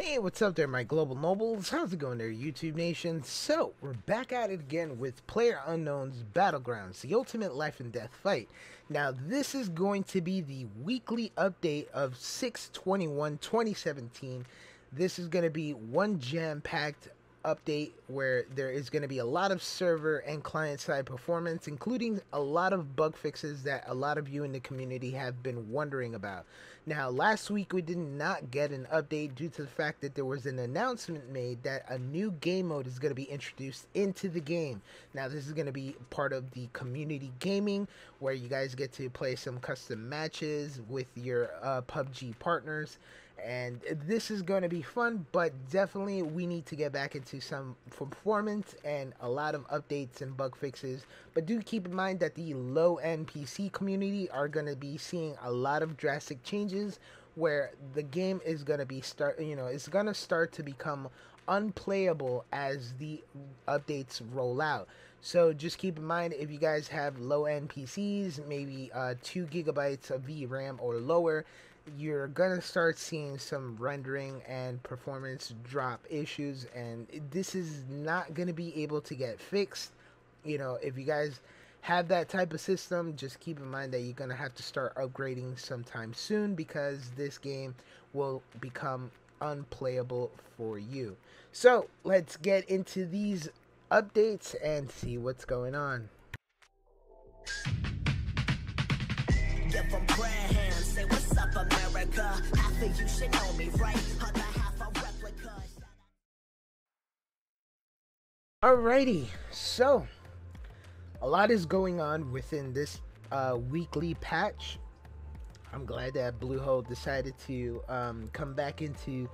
Hey, what's up there, my global nobles? How's it going there, YouTube Nation? So, we're back at it again with PlayerUnknown's Battlegrounds, the ultimate life and death fight. Now, this is going to be the weekly update of 6/21/2017. This is going to be one jam-packed update where there is going to be a lot of server and client-side performance, including a lot of bug fixes that a lot of you in the community have been wondering about. Now, last week we did not get an update due to the fact that there was an announcement made that a new game mode is going to be introduced into the game. Now, this is going to be part of the community gaming, where you guys get to play some custom matches with your PUBG partners. And this is going to be fun, but definitely we need to get back into some performance and a lot of updates and bug fixes. But do keep in mind that the low-end PC community are going to be seeing a lot of drastic changes, where the game is going to be it's going to start to become unplayable as the updates roll out. So just keep in mind, if you guys have low-end PCs, maybe 2 gigabytes of VRAM or lower, you're gonna start seeing some rendering and performance drop issues, and this is not gonna be able to get fixed. If you guys have that type of system, just keep in mind that you're gonna have to start upgrading sometime soon, because this game will become unplayable for you. So let's get into these updates and see what's going on. Give them prayer hands, say what's up, America. Half of you should know me, right? Other half a replica. Alrighty, so a lot is going on within this weekly patch. I'm glad that Bluehole decided to come back into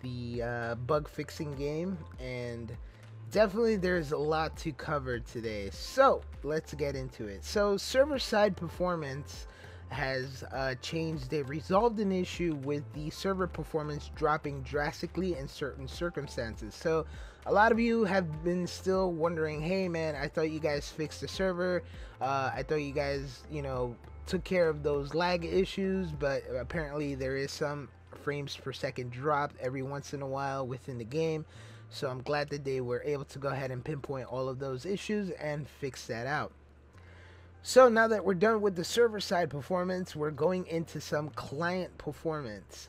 the bug fixing game, and definitely there's a lot to cover today. So let's get into it. So server side performance has changed. They resolved an issue with the server performance dropping drastically in certain circumstances. So a lot of you have been still wondering, hey man, I thought you guys fixed the server, I thought you guys took care of those lag issues, but apparently there is some frames per second drop every once in a while within the game. So I'm glad that they were able to go ahead and pinpoint all of those issues and fix that out. So now that we're done with the server side performance, we're going into some client performance.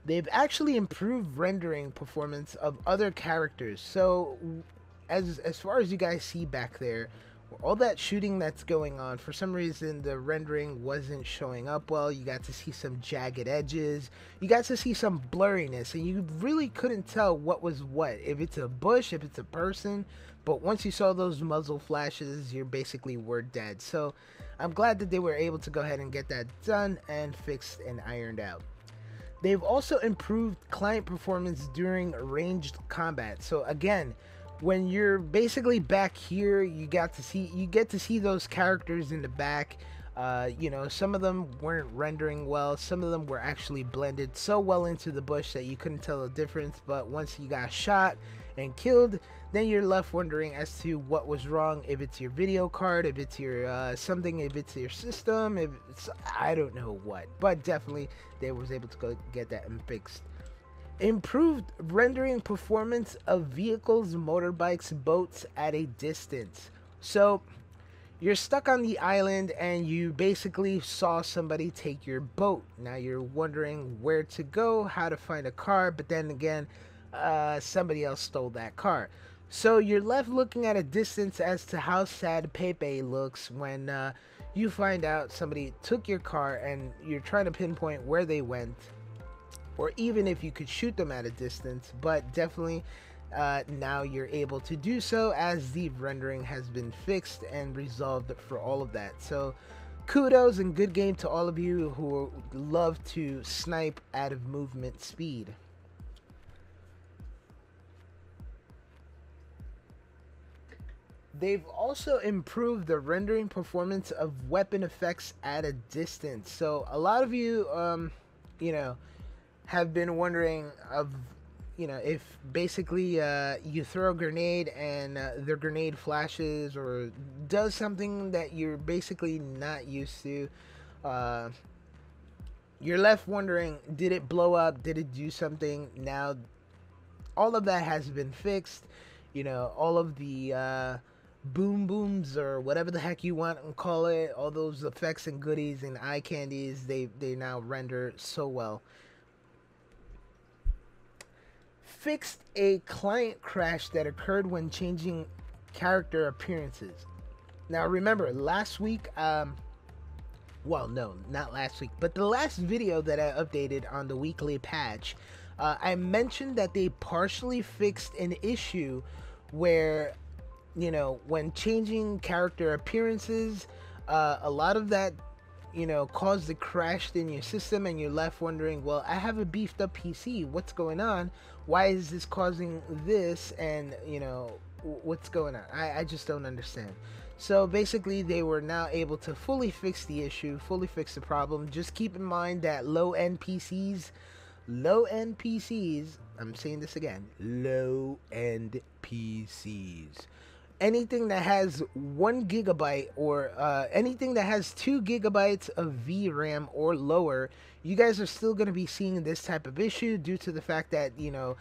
They've actually improved rendering performance of other characters. So as far as you guys see back there, all that shooting that's going on, for some reason the rendering wasn't showing up well. You got to see some jagged edges, you got to see some blurriness, and you really couldn't tell what was what, if it's a bush, if it's a person. But once you saw those muzzle flashes, you're basically were dead. So I'm glad that they were able to go ahead and get that done and fixed and ironed out. They've also improved client performance during ranged combat. So again, when you're basically back here, you get to see those characters in the back. Some of them weren't rendering well, some of them were actually blended so well into the bush that you couldn't tell the difference. But once you got shot and killed, then you're left wondering as to what was wrong, if it's your video card, if it's your something, if it's your system, if it's I don't know what. But definitely they was able to go get that and fixed. Improved rendering performance of vehicles, motorbikes, boats at a distance. So you're stuck on the island and you basically saw somebody take your boat. Now you're wondering where to go, how to find a car, but then again, somebody else stole that car. So you're left looking at a distance as to how sad Pepe looks when you find out somebody took your car, and you're trying to pinpoint where they went, or even if you could shoot them at a distance. But definitely now you're able to do so, as the rendering has been fixed and resolved for all of that. So kudos and good game to all of you who love to snipe out of movement speed. They've also improved the rendering performance of weapon effects at a distance. So a lot of you have been wondering if basically you throw a grenade and the grenade flashes or does something that you're basically not used to. you're left wondering, did it blow up? Did it do something? Now, all of that has been fixed. You know, all of the boom booms or whatever the heck you want to call it, all those effects and goodies and eye candies, they now render so well. Fixed a client crash that occurred when changing character appearances. Now remember, last week, well, no, not last week, but the last video that I updated on the weekly patch, I mentioned that they partially fixed an issue where, you know, when changing character appearances, a lot of that, you know, caused a crash in your system, and you're left wondering, well, I have a beefed up PC, what's going on? Why is this causing this? And, you know, what's going on? I just don't understand. So basically, they were now able to fully fix the issue, fully fix the problem. Just keep in mind that low-end PCs, I'm saying this again, low-end PCs, anything that has 1 GB or anything that has 2 GB of VRAM or lower, you guys are still going to be seeing this type of issue due to the fact that, you know,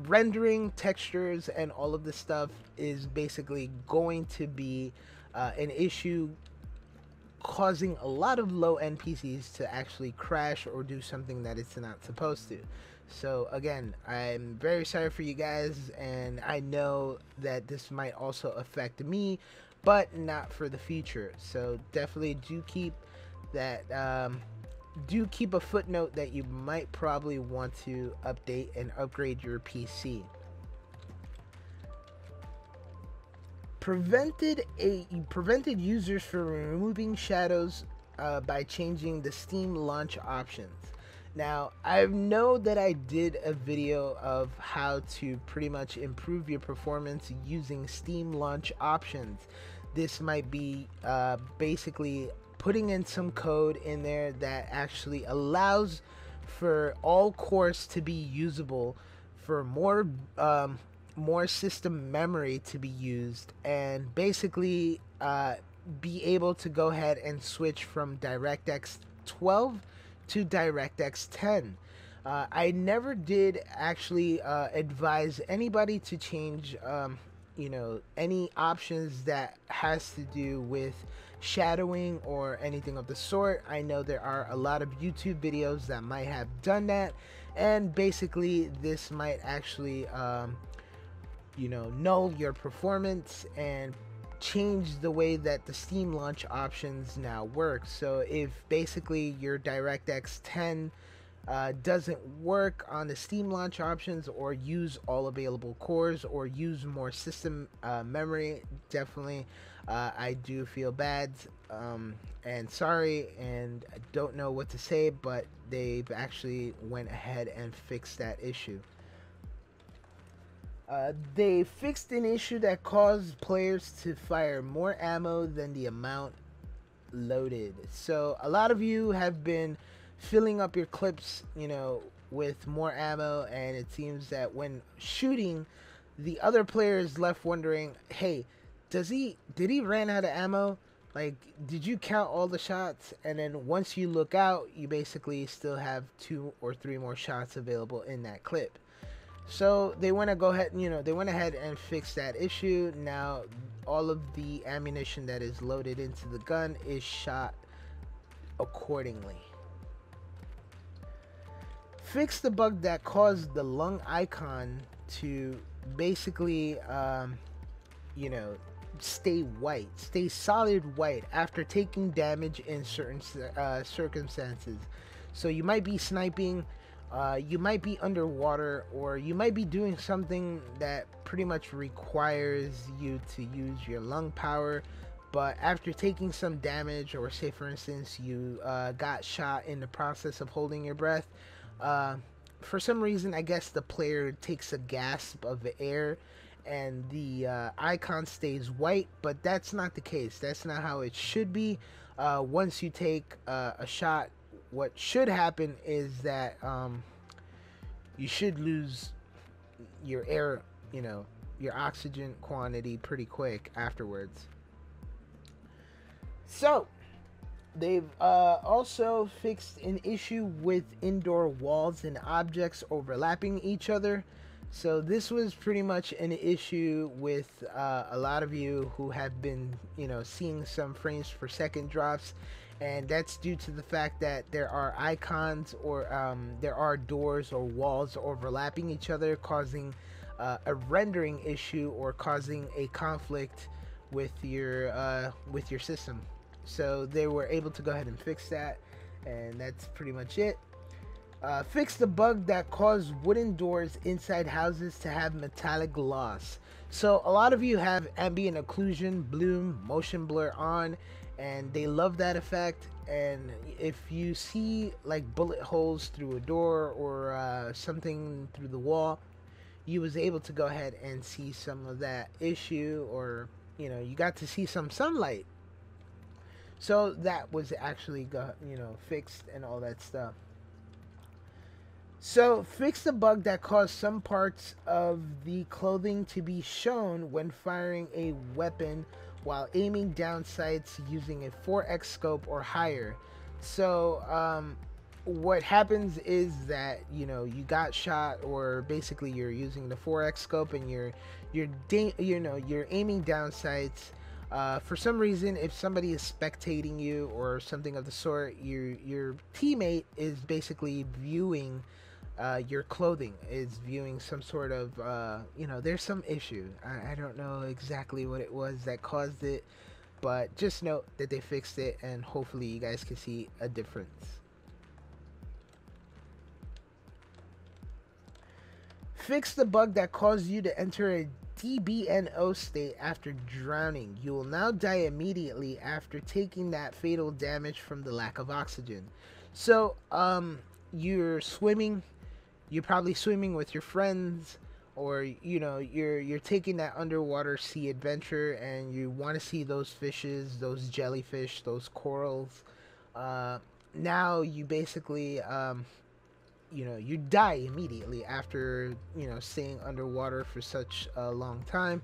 rendering textures and all of this stuff is basically going to be an issue, causing a lot of low-end PCs to actually crash or do something that it's not supposed to. So again, I'm very sorry for you guys, and I know that this might also affect me, but not for the future. So definitely do keep that do keep a footnote that you might probably want to update and upgrade your PC. Prevented users from removing shadows by changing the Steam launch options. Now, I know that I did a video of how to pretty much improve your performance using Steam launch options. This might be basically putting in some code in there that actually allows for all cores to be usable, for more system memory to be used, and basically be able to go ahead and switch from DirectX 12 to DirectX 10. I never did actually advise anybody to change you know, any options that has to do with shadowing or anything of the sort. I know there are a lot of YouTube videos that might have done that, and basically this might actually you know, null your performance and change the way that the Steam launch options now work. So if basically your DirectX 10 doesn't work on the Steam launch options, or use all available cores, or use more system memory, definitely I do feel bad and sorry, and I don't know what to say, but they've actually went ahead and fixed that issue. They fixed an issue that caused players to fire more ammo than the amount loaded. So a lot of you have been filling up your clips, you know, with more ammo, and it seems that when shooting, the other player is left wondering, hey, did he ran out of ammo? Like, did you count all the shots? And then once you look out, you basically still have 2 or 3 more shots available in that clip. So they want to go ahead, you know, they went ahead and fix that issue. Now all of the ammunition that is loaded into the gun is shot accordingly. Fix the bug that caused the lung icon to basically you know, stay white, stay solid white after taking damage in certain circumstances. So you might be sniping, you might be underwater, or you might be doing something that pretty much requires you to use your lung power, but after taking some damage, or say for instance you got shot in the process of holding your breath, for some reason I guess the player takes a gasp of air and the icon stays white, but that's not the case. That's not how it should be. Once you take a shot, what should happen is that you should lose your air, you know, your oxygen quantity pretty quick afterwards. So They've also fixed an issue with indoor walls and objects overlapping each other. So this was pretty much an issue with a lot of you who have been, seeing some frames per second drops, and that's due to the fact that there are icons or there are doors or walls overlapping each other, causing a rendering issue or causing a conflict with your system. So they were able to go ahead and fix that, and that's pretty much it. Fix the bug that caused wooden doors inside houses to have metallic gloss. So a lot of you have ambient occlusion, bloom, motion blur on, and they love that effect. And if you see like bullet holes through a door or something through the wall, you was able to go ahead and see some of that issue, or you got to see some sunlight. So that was actually fixed and all that stuff. So, fix the bug that caused some parts of the clothing to be shown when firing a weapon while aiming down sights using a 4x scope or higher. So, what happens is that you got shot, or basically you're using the 4x scope and you're aiming down sights. For some reason, if somebody is spectating you or something of the sort, your teammate is basically viewing your clothing, is viewing some sort of there's some issue. I don't know exactly what it was that caused it, but just note that they fixed it, and hopefully you guys can see a difference. Fix the bug that caused you to enter a DBNO state after drowning. You will now die immediately after taking that fatal damage from the lack of oxygen. So you're swimming, you're probably swimming with your friends, or you're taking that underwater sea adventure, and you want to see those fishes, those jellyfish, those corals. Now you basically you die immediately after staying underwater for such a long time.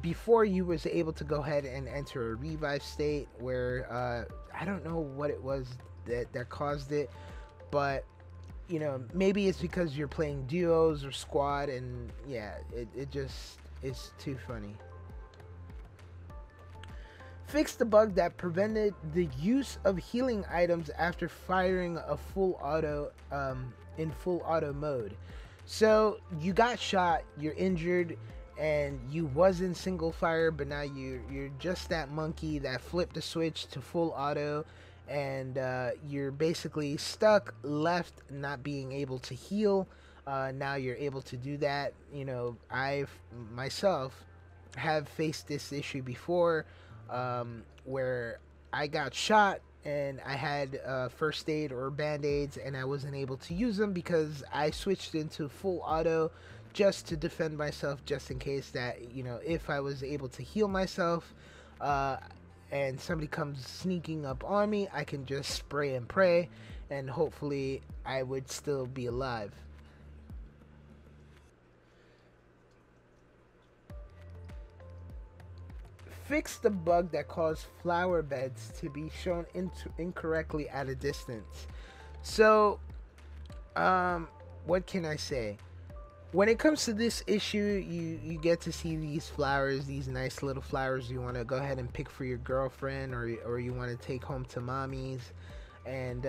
Before you was able to go ahead and enter a revive state where I don't know what it was that caused it, but maybe it's because you're playing duos or squad, and yeah, it just is too funny. Fix the bug that prevented the use of healing items after firing a full auto in full auto mode. So you got shot, you're injured, and you was in single fire, but now you're just that monkey that flipped the switch to full auto, and you're basically stuck, left, not being able to heal. Now you're able to do that. I've myself have faced this issue before, where I got shot and I had first aid or band-aids, and I wasn't able to use them because I switched into full auto just to defend myself, just in case that if I was able to heal myself and somebody comes sneaking up on me, I can just spray and pray, and hopefully I would still be alive. Fix the bug that caused flower beds to be shown incorrectly at a distance. So, what can I say? When it comes to this issue, you get to see these flowers, these nice little flowers you want to go ahead and pick for your girlfriend, or you want to take home to mommy's, and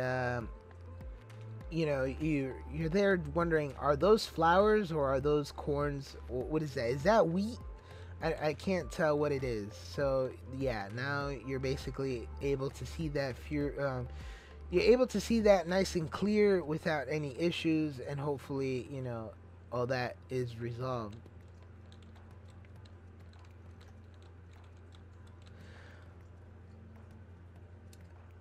you're there wondering, are those flowers or are those corns? What is that? Is that wheat? I can't tell what it is. So yeah, now you're basically able to see that you're able to see that nice and clear without any issues, and hopefully all that is resolved.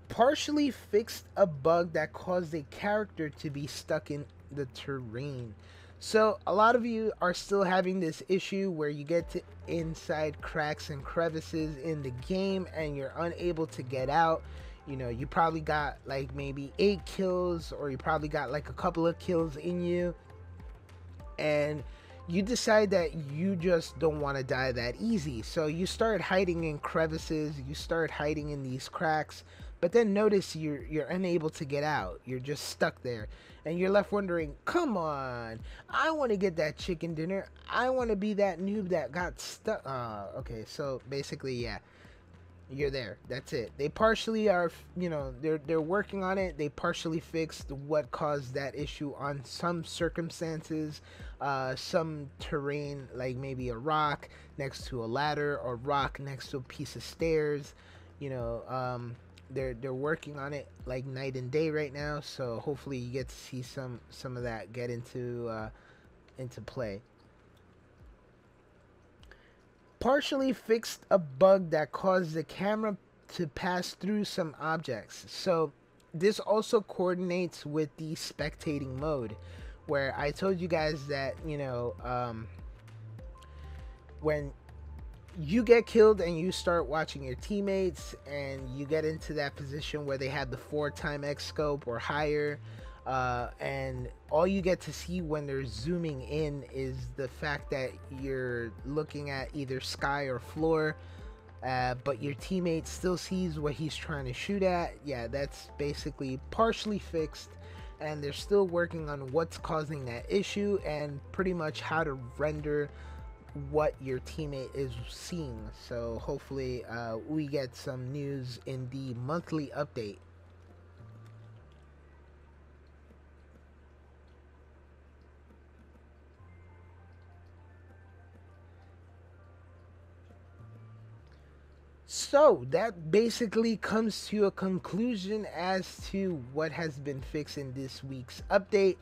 Partially fixed a bug that caused a character to be stuck in the terrain. So a lot of you are still having this issue where you get to inside cracks and crevices in the game and you're unable to get out. You probably got like maybe 8 kills, or you probably got like a couple of kills in you, and you decide that you just don't want to die that easy. So you start hiding in crevices, you start hiding in these cracks, but then notice you're unable to get out. You're just stuck there, and you're left wondering, come on, I want to get that chicken dinner. I want to be that noob that got stuck. Okay, so basically, yeah, you're there. That's it. They partially are, they're working on it. They partially fixed what caused that issue on some circumstances, some terrain, like maybe a rock next to a ladder or rock next to a piece of stairs. you know um they're working on it like night and day right now, so hopefully you get to see some of that get into play. Partially fixed a bug that caused the camera to pass through some objects. So this also coordinates with the spectating mode, where I told you guys that when you get killed and you start watching your teammates and you get into that position where they have the 4x scope or higher, and all you get to see when they're zooming in is the fact that you're looking at either sky or floor, but your teammate still sees what he's trying to shoot at. Yeah, that's basically partially fixed, and they're still working on what's causing that issue and pretty much how to render what your teammate is seeing. So hopefully we get some news in the monthly update. So that basically comes to a conclusion as to what has been fixed in this week's update.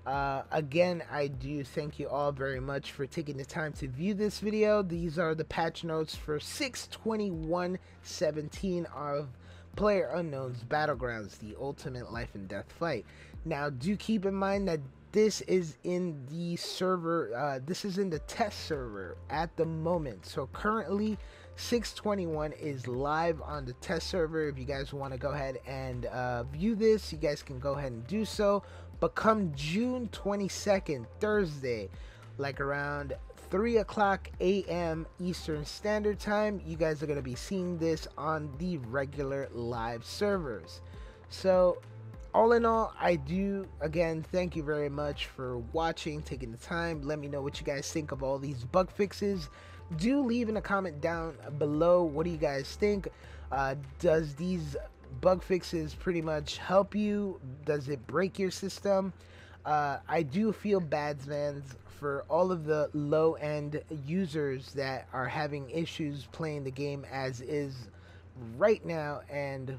Again, I do thank you all very much for taking the time to view this video. These are the patch notes for 6/21/17 of PlayerUnknown's Battlegrounds, the ultimate life and death fight. Now, do keep in mind that this is in the server, this is in the test server at the moment. So currently 621 is live on the test server. If you guys want to go ahead and view this, you guys can go ahead and do so. But come June 22nd, Thursday, like around 3 o'clock a.m. Eastern Standard Time, you guys are going to be seeing this on the regular live servers. So all in all, I do again thank you very much for watching, taking the time. Let me know what you guys think of all these bug fixes. Do leave in a comment down below, what do you guys think? Does these bug fixes pretty much help you? Does it break your system? I do feel bad, man, for all of the low-end users that are having issues playing the game as is right now, and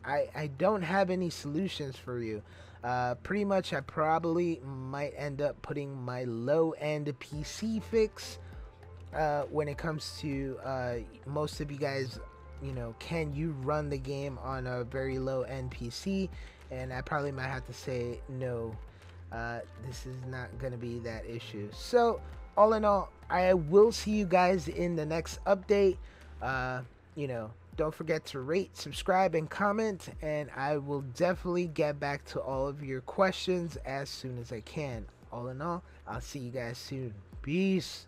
I don't have any solutions for you. Pretty much I probably might end up putting my low-end PC fix when it comes to most of you guys, can you run the game on a very low end PC? And I probably might have to say no, this is not gonna be that issue. So all in all, I will see you guys in the next update. Don't forget to rate, subscribe, and comment, and I will definitely get back to all of your questions as soon as I can. All in all, I'll see you guys soon. Peace.